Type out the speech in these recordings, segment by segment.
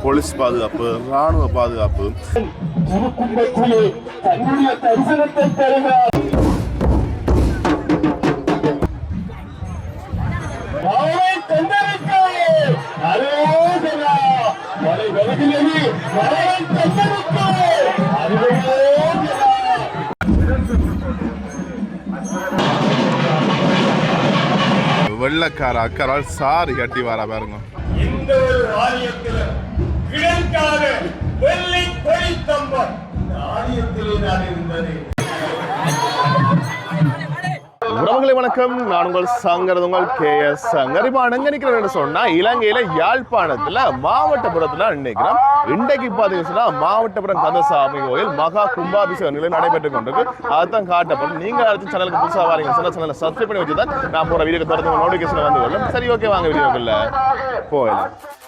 Police பாதுகாப்பு, ராணுவ பாதுகாப்பு. வெள்ளக்கார அக்கறால் சாரி கட்டி வர பாருங்க. இந்த ஒரு ஆலயத்தில் கிடைக்காத வெள்ளை கொடித்தம்பம் இந்த ஆலயத்திலே நான் இருந்தது. உறவுகளை வணக்கம், நான் உங்கள் சங்கர், உங்கள் KS சங்கர். இப்போ அங்க நிற்கிறேன்னு சொன்னா இலங்கையில யாழ்ப்பாணத்துல மாவட்டபுரத்துல நினைக்கிறோம். இன்றைக்கு பாத்தீங்கன்னா மாவட்டபுரம் கந்தசாமி கோயில் மகா கும்பாபிஷேக நிலை நடைபெற்றுக் கொண்டிருக்கு. அதுதான் காட்டப்படும். நீங்க அடுத்த சேனலுக்கு புதுசாக வரீங்க சொன்னா சேனலை சப்ஸ்கிரைப் பண்ணி வச்சுதான் நான் போற வீடியோ தொடர்ந்து நோட்டிபிகேஷன் வந்து கொள்ளும். சரி, ஓகே, வாங்க வீடியோக்குள்ள போயிடலாம்.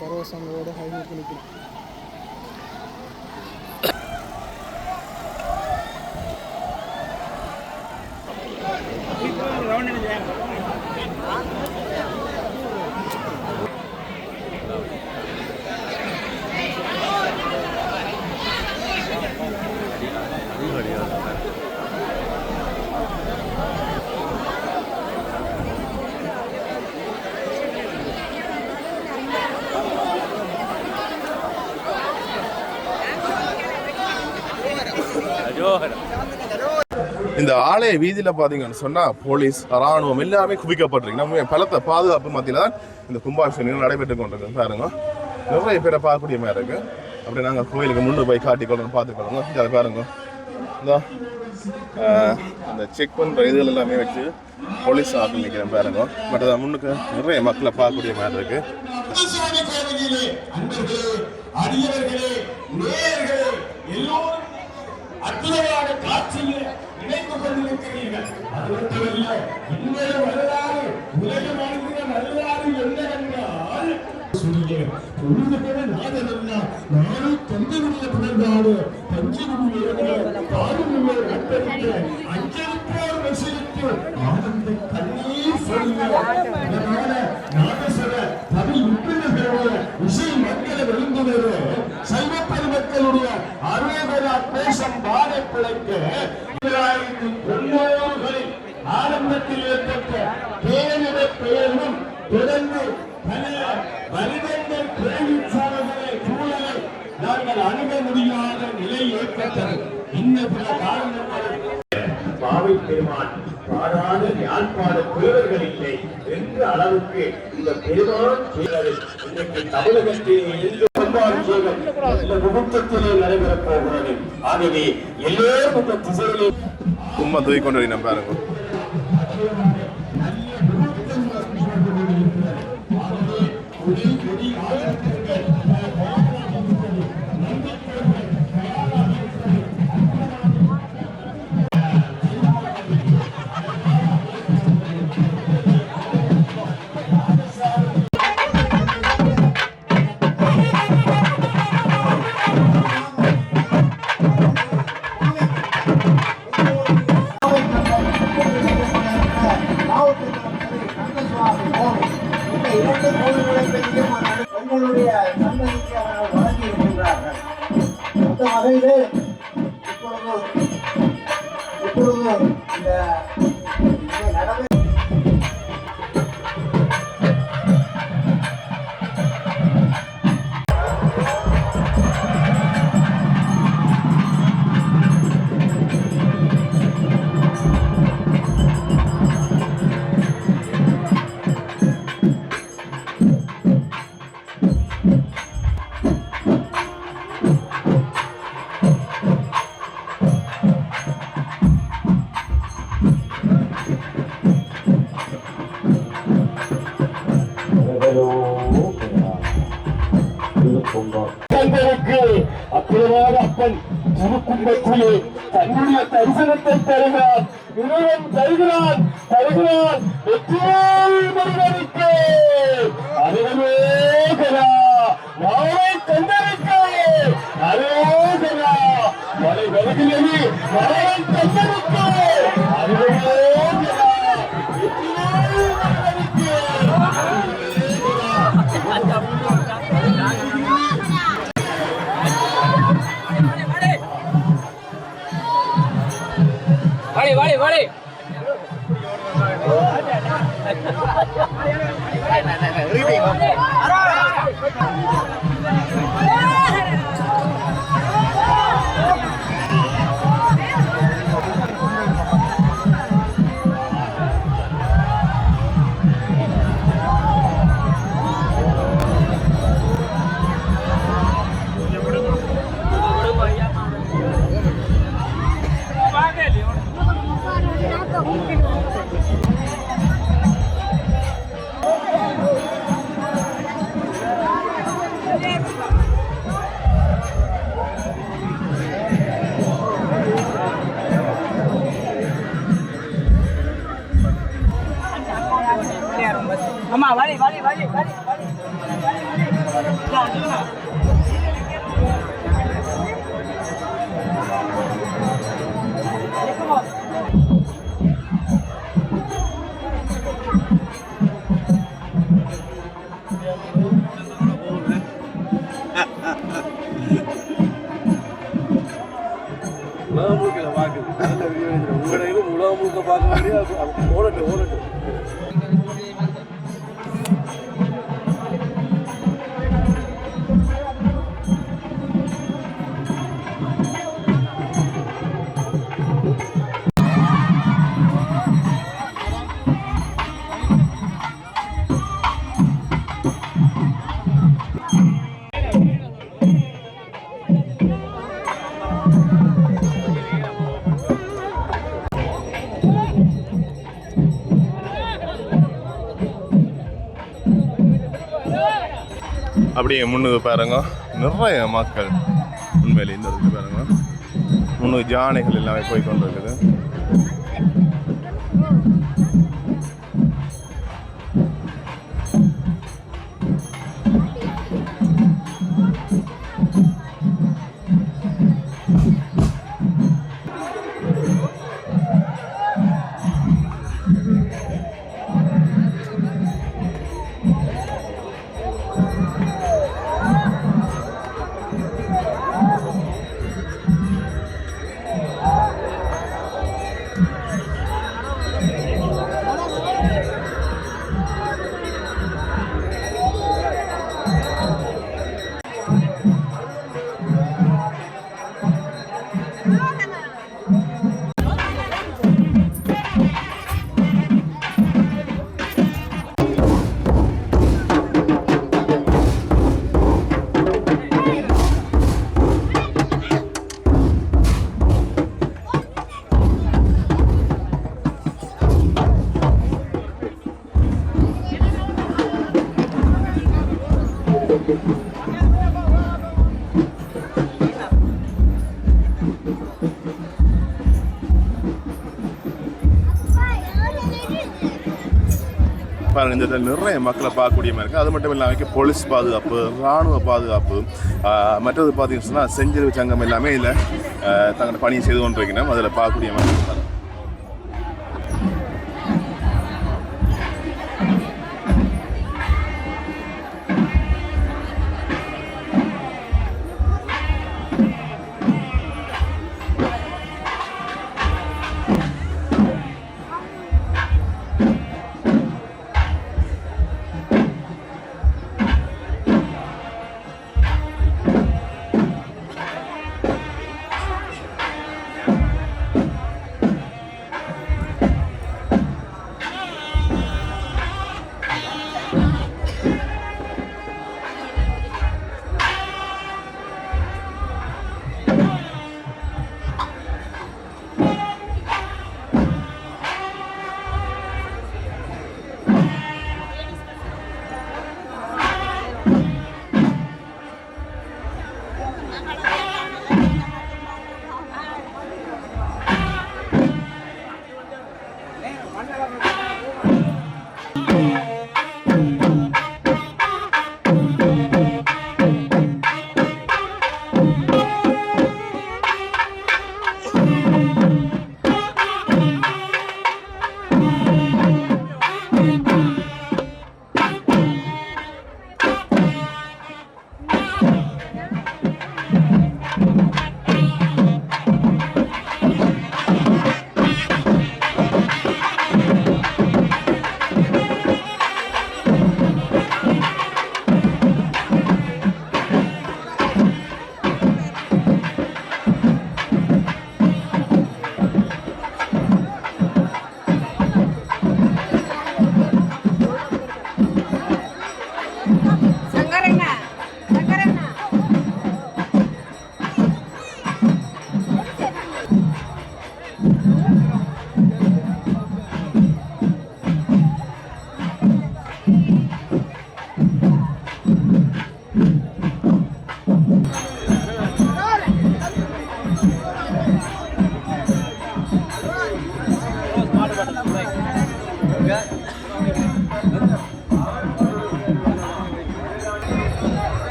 பரவசங்களோட ஹைவேக்கு நிற்கும். இந்த ஆலய வீதியில் பார்த்தீங்கன்னு சொன்னால் போலீஸ், ராணுவம் எல்லாமே குவிக்கப்பட்டிருக்கு. நம்ம பலத்த பாதுகாப்பு மத்தியில் தான் இந்த கும்பாபிஷேகம் நடைபெற்று கொண்டிருக்கு. பாருங்க, நிறைய பேரை பார்க்கக்கூடிய மாதிரி இருக்கு. அப்படி நாங்கள் கோயிலுக்கு முன்னு போய் காட்டிக்கொள்ளணும், பார்த்துக்கொள்ளுங்க. அதை பாருங்க, இந்த அந்த செக் பண்ணுற இதுகள் எல்லாமே வச்சு போலீஸ் ஆட்கள் நிற்கிறேன் பாருங்க. பட் அதை முன்னுக்கு நிறைய மக்களை பார்க்கக்கூடிய மாதிரி இருக்கு. அற்புதமான காட்சியில் நினைத்து கொண்டிருக்கிறீர்கள். அது மட்டுமல்ல, இன்றைய வரலாறு, உலக வாழ்கிற வரலாறு என்னவென்றால் பொழுதுபட நாதனல்லா நாடு தந்தனுடைய பிறந்தாடு பஞ்சனுடைய பாடுமுள்ள கட்டளிக்க அஞ்சலிப்போர் வசித்து ஆனந்த கண்ணீர் சொல்ல நாதசர தமிழ் உப்பினர்களுடைய இசை மங்கள விருந்தினர் சைவ பெருமக்களுடைய அருள்பெறா கோஷம் பாட பிழைக்க தொண்ணூறுகளில் ஆரம்பத்தில் ஏற்பட்ட பேரிட பெயரும் தொடர்ந்து பல வருடங்கள் பிறவிச்சாலைகளை சூழலை நாங்கள் அணுக முடியாத நிலை ஏற்பட்டது. இன்னும் பல காரணங்கள் பாவை பெருமான் பாடாத யாழ்ப்பாண தேவர்கள் இல்லை என்ற அளவுக்கு இந்த பெருமான் இன்றைக்கு தமிழகத்தில் முகூர்த்தத்திலே நடைபெறப் போகிறது. ஆகவே எல்லோரும் இந்த திசையிலே சும்மா தூக்கி கொண்டு நம்ம பாருங்க. எங்களுடைய சந்ததிக்கு அவர்கள் வழங்கி இருக்கின்றார்கள். அந்த வகையிலே இப்பொழுது இந்த நடவடிக்கை தங்களுக்கு அற்புதமான அப்பன் திருக்கும்பத்திலே தன்னுடைய தரிசனத்தை தருகிறான். இறைவன் தருகிறான் வெற்றிவேல் முருகனுக்கு அருகேகரா மாவை தந்தனுக்கு அருகேகரா மலை வருகிறது மலை தந்தனுக்கு அருகேகரா வெற்றிவேல் முருகனுக்கு வாடி அம்மா வாடி அப்படியே முன்னுக்கு பாருங்க நிறைய மக்கள் உண்மையிலே இந்த இடத்துக்கு பாருங்க முன்னுக்கு யானைகள் எல்லாமே போய் கொண்டு இருக்குது. பாருங்க இந்த இடத்துல நிறைய மக்களை பார்க்கக்கூடிய மாதிரி இருக்குது. அது மட்டும் இல்லாமல் போலீஸ் பாதுகாப்பு, இராணுவ பாதுகாப்பு, மற்றது பார்த்தீங்கன்னு சொன்னால் செஞ்சிருவு சங்கம் எல்லாமே இதில் தங்களோட பணியை செய்து கொண்டிருக்கணும். அதில் பார்க்கக்கூடிய மாதிரி இருப்பாங்க.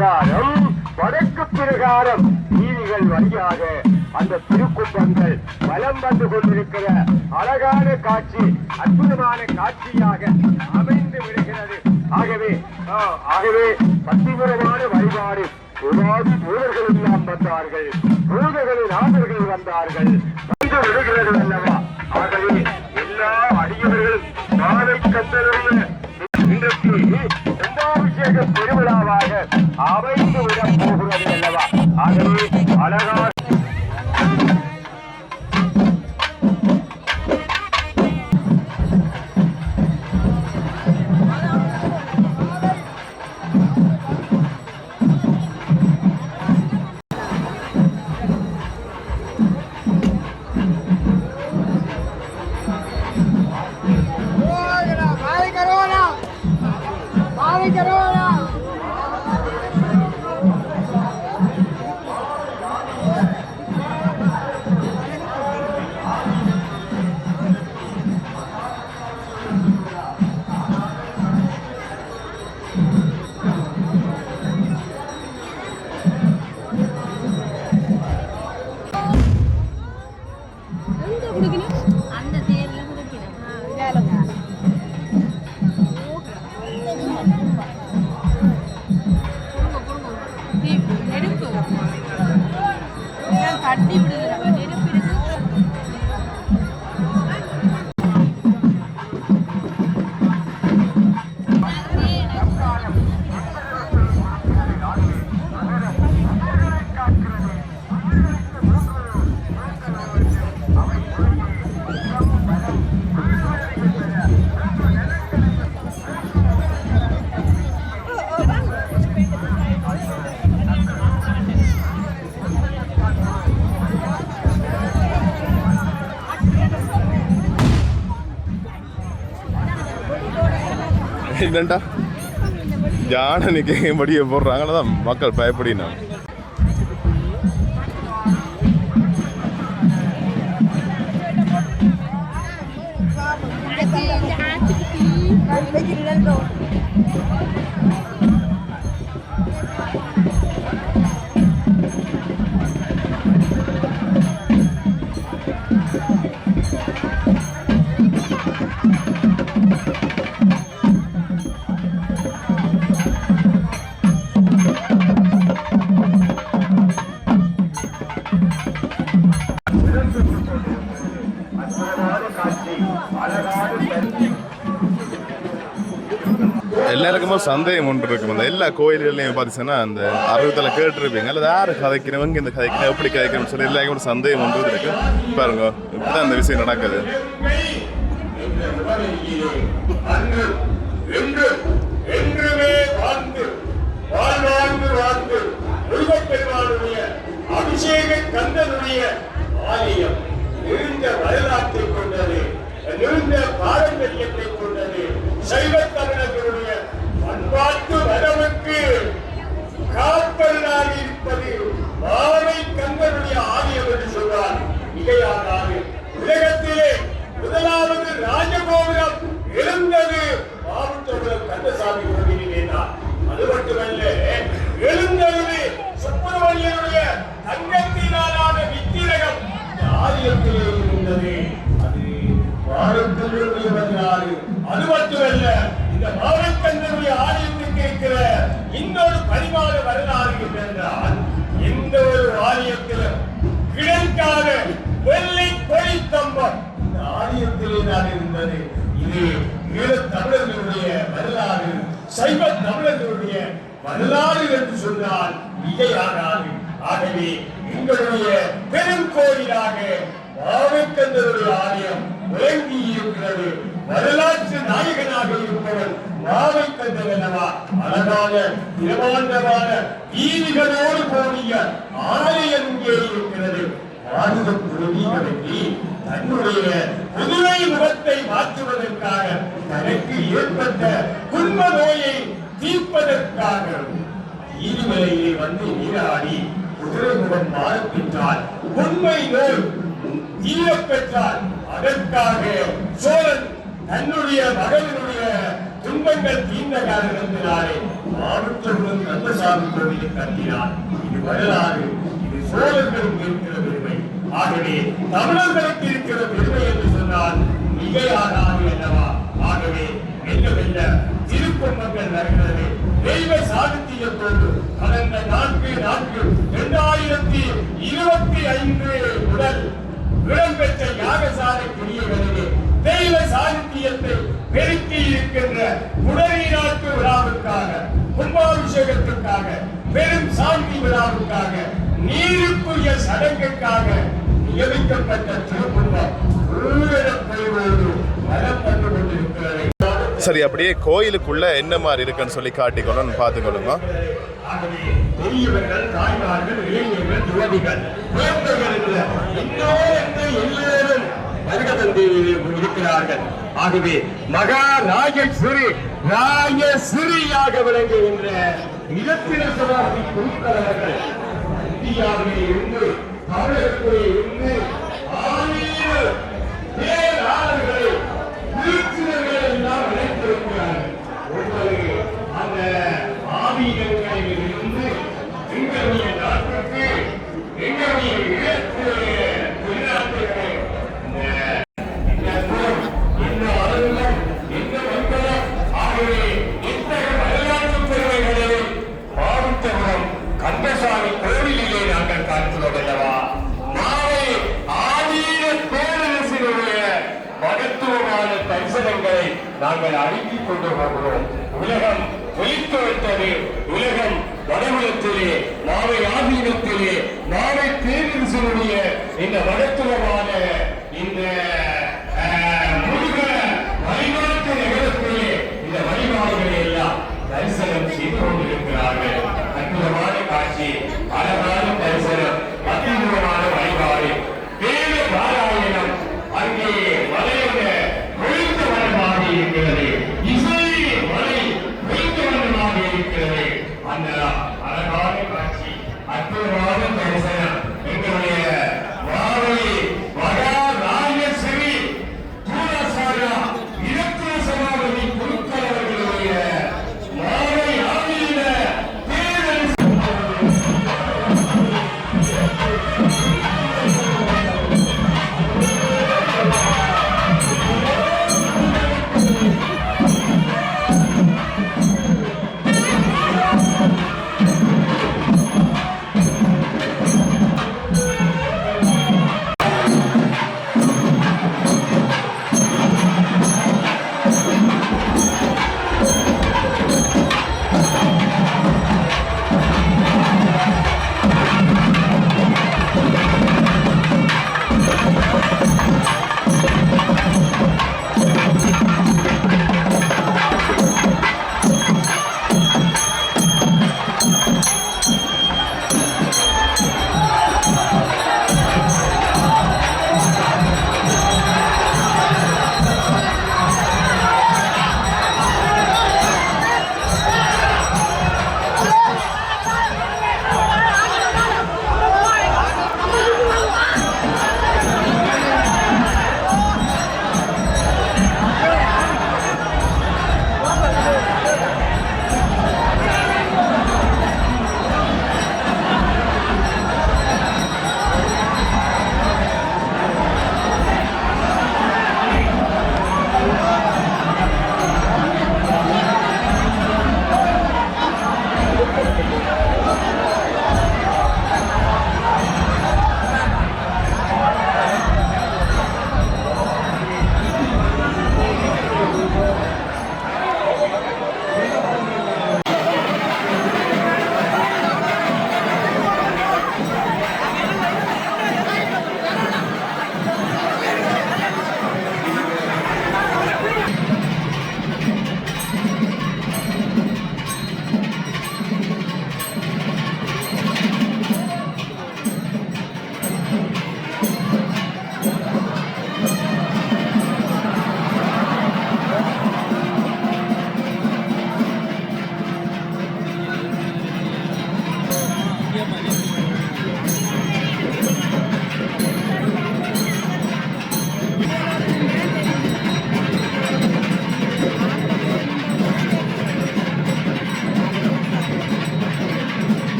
பிரகாரம் வடக்கு பிரகாரம் வீதிகள் வழியாக அந்த திருக்கும்பங்கள் வலம் வந்து கொண்டிருக்கிற அழகான காட்சி அற்புதமான காட்சியாக அமைந்து விடுகிறது. ஆகவே பத்திபுரமான வழிபாடு ஏதாவது தூதர்கள் எல்லாம் வந்தார்கள், தூதர்களின் ஆதர்கள் வந்தார்கள், வந்து விடுகிறது அல்லவா? ஆகவே எல்லா அடியவர்களும் மாலை கந்தருடைய இன்றைக்கு கும்பாபிஷேக பெருவிழாவாக அமைந்து விட போகிறது அல்லவா? ஆகவே அழகான கட்டி விடுகிறாங்க இல்லைண்டா யானை நிற்க படியை போடுறாங்களோ தான் மக்கள் பயப்படினா. எல்லாருக்குமே சந்தேகம் ஒன்று இருக்கும். அந்த எல்லா கோயில்கள்லையும் பார்த்தீங்கன்னா அந்த அறுபத்தில் கேட்டுருப்பீங்க அல்லது யார் கதைக்கிறவங்க இந்த கதைக்கிறேன் எப்படி கதைக்கிறேன்னு சொல்லி எல்லாருக்கும் சந்தேகம் ஒன்று இருக்கு. பாருங்க இப்படிதான் அந்த விஷயம் நடக்குது. அபிஷேக கந்தனுடைய ஆலயம் நீண்ட வரலாற்றை கொண்டது, நீண்ட பாரம்பரியத்தை கொண்டது. சைவ தமிழர்களுடைய பண்பாட்டு வரவுக்கு காப்பலாக இருப்பது மாலை கந்தனுடைய ஆலயம் என்று சொல்வார். மிகையாகாது. உலகத்திலே முதலாவது ராஜகோபுரம் எழுந்தது மாவட்டத்தில் கந்தசாமி கோவிலிலே தான். அது மட்டுமல்ல, எழுந்தது சுப்பிரமணியனுடைய தங்கத்தினாலான விக்கிரகம் ஆலயத்திலே இருந்தது. அது பாரம்பரியமுடைய வரலாறு. அது மட்டுமல்ல, இந்த மாவட்டத்தினுடைய ஆலயத்துக்கு இருக்கிற இன்னொரு பரிமாண வரலாறு என்னென்றால், எந்த ஒரு ஆலயத்திலும் கிடைக்காத வெள்ளை கொடித்தம்பம் இந்த ஆலயத்திலே தான் இருந்தது. இது ஈழத் தமிழர்களுடைய வரலாறு, சைவ தமிழர்களுடைய வரலாறு என்று சொன்னால் மிகையாகாது. ஆகவே எங்களுடைய பெருங்கோயிலாக மாவட்டத்தினுடைய ஆலயம் விளங்கி இருக்கிறது. வரலாற்று நாயகனாக இருப்பவர் மாவைக்கந்தர் அல்லவா? அழகான பிரமாண்டமான வீதிகளோடு கூடிய ஆலயம் இங்கே இருக்கிறது. தன்னுடைய குதிரை முகத்தை மாற்றுவதற்காக, தனக்கு ஏற்பட்ட குடும்ப நோயை தீர்ப்பதற்காக நீதிமலையிலே வந்து நீராடி குதிரை முகம் மாறப்பெற்றால், உண்மை நோய் தீரப்பெற்றால், அதற்காக சோழன் தன்னுடைய மகளினுடைய துன்பங்கள் தீர்ந்த காரணத்தினாலே மாவட்டமும் கந்தசாமி கோவிலை கட்டினார். இது வரலாறு, இது சோழர்களுக்கு இருக்கிற பெருமை. ஆகவே தமிழர்களுக்கு இருக்கிற பெருமை என்று சொன்னால் மிகையாகாது அல்லவா? ஆகவே மெல்ல மெல்ல திருப்பொங்கல் வருகிறது. தெய்வ சாகித்யத்தோடு கடந்த 2025 முதல் இடம்பெற்ற யாகசாலை கிரியைகளிலே தெய்வ சாகித்யத்தை பெருக்கி இருக்கின்ற குடரி நாட்டு விழாவுக்காக, கும்பாபிஷேகத்திற்காக, பெரும் சாந்தி விழாவுக்காக, நீருக்குரிய சடங்குக்காக நியமிக்கப்பட்ட திருக்குடும்பம் நலம் வந்து கொண்டிருக்கிறது. சரி, அப்படியே கோயிலுக்குள்ள என்ன மாதிரி இருக்குன்னு சொல்லி காட்டிக்கணும்னு பார்த்துக்கொள்ளுங்க. ஆகவே பெரியவர்கள், தாய்மார்கள், இளைஞர்கள், யுவதிகள், குழந்தைகள் எல்லோரும் வருகதந்தியில் இருக்கிறார்கள். ஆகவே மகா ராஜஸ்ரீயாக விளங்குகின்ற இடத்தில சபாபதி குருக்களவர்கள் இந்தியாவிலே இருந்து, தமிழகத்திலே இருந்து 1000 பேராளர்களை திருச்சிதர்களை எல்லாம் இணைத்திருக்கிறார்கள். ஒவ்வொரு அந்த ஆவீகங்களில் இருந்து எங்களுடைய நாட்டுக்கு, எங்களுடைய கந்தசாமி கோவிலிலே நாங்கள் பார்க்கிறோம் அல்லவா? நாளை ஆதீன பேரரசினுடைய மகத்துவமான தரிசனங்களை நாங்கள் அடுக்கிக் கொண்டு போகிறோம். உலகம் ஒலித்து விட்டது. உலகம் வடபுலத்திலே, நாளை ஆதீனத்திலே, நாளை பேரரசினுடைய இந்த மகத்துவமான இந்த முருக வழிபாட்டு நகரத்திலே இந்த வழிபாடுகளை எல்லாம் தரிசனம் செய்து கொண்டிருக்கிறார்கள். அற்புதமான காட்சி, அழகான தரிசனம், அற்புதமான வழிபாடு, வேத பாராயணம், அங்கே மலையோட பொழிந்த வனமாக இருக்கிறது, இசை மலை பொழிந்த வனமாக இருக்கிறது. அந்த அழகான காட்சி, அற்புதமான தரிசனம் எங்களுடைய மாவழி மகா ராஜஸ்ரீ தூரசாரா இடத்தில சபாபதி குருக்கள் அவர்களுடைய மாலை ஆவியில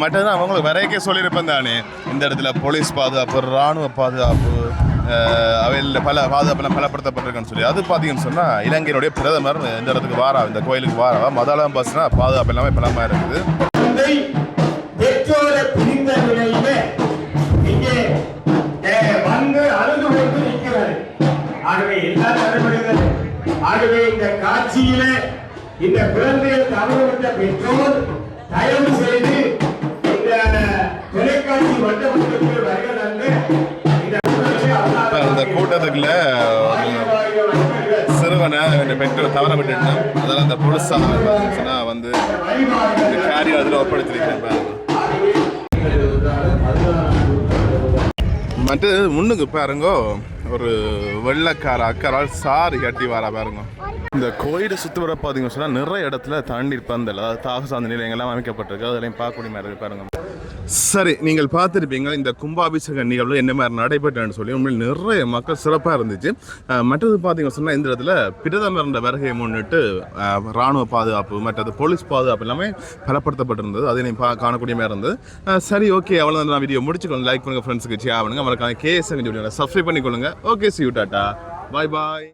மற்றது அவங்களுக்கு வரைக்கே சொல்லியிருப்பேன் தானே, இந்த இடத்துல போலீஸ் பாதுகாப்பு, இராணுவ பாதுகாப்பு, அவையில் பல பாதுகாப்பெல்லாம் பலப்படுத்தப்பட்டிருக்குன்னு சொல்லி. அது பார்த்தீங்கன்னு சொன்னால் இலங்கையினுடைய பிரதமர் இந்த இடத்துக்கு வாரா, இந்த கோயிலுக்கு வாரா, மதாளம் பஸ்னா பாதுகாப்பு எல்லாமே பலமாக இருக்குது. பெற்றோரை பிரிந்த நிலையில இங்கே வந்து அழுது கொண்டு நிற்கிறார். ஆகவே எல்லா நடைமுறைகள், ஆகவே இந்த காட்சியில இந்த குழந்தையை தவறுவிட்ட பெற்றோர் தயவு செய்து இந்த தொலைக்காட்சி மண்டபத்திற்கு வருகை தந்து அந்த கூட்டத்துக்குள்ள சிறுவனை பெற்றோர் தவற விட்டுட்டான். அதெல்லாம் அந்த பொலிசாக வந்து இந்த காரியம் அதில் ஒப்படைத்திருக்கிறேன். மற்றது முன்னுக்கு பாருங்கோ, ஒரு வெள்ளக்கார அக்கறால் சாரி கட்டி வர பாருங்க. இந்த கோயிலை சுற்றி வர பார்த்தீங்கன்னு சொன்னால் நிறைய இடத்துல தண்ணீர் பந்தல், அதாவது தாக சார்ந்த நிலையங்கள்லாம் அமைக்கப்பட்டிருக்கு. அதெல்லாம் பார்க்கக்கூடிய மாதிரி இருக்கு பாருங்க. சரி, நீங்கள் பார்த்துருப்பீங்க இந்த கும்பாபிஷேக நிகழ்வு என்ன மாதிரி நடைபெற்றேன்னு சொல்லி. உண்மையில் நிறைய மக்கள் சிறப்பாக இருந்துச்சு. மற்றது பார்த்தீங்கன்னு சொன்னால் இந்த இடத்துல பிரதமர் வருகையை முன்னிட்டு இராணுவ பாதுகாப்பு, மற்றது போலீஸ் பாதுகாப்பு எல்லாமே பலப்படுத்தப்பட்டிருந்தது. அதை நீங்கள் காணக்கூடிய மாதிரி இருந்தது. சரி, ஓகே, அவ்வளோதான். நான் வீடியோ முடிச்சுக்கொள்ளுங்க. லைக் பண்ணுங்கள், ஃப்ரெண்ட்ஸுக்கு ஷேர் பண்ணுங்கள். அவருக்கான KS சப்ஸ்கிரைப் பண்ணிக்கொள்ளுங்க. ஓகே, see you, டாட்டா, பாய் பாய்.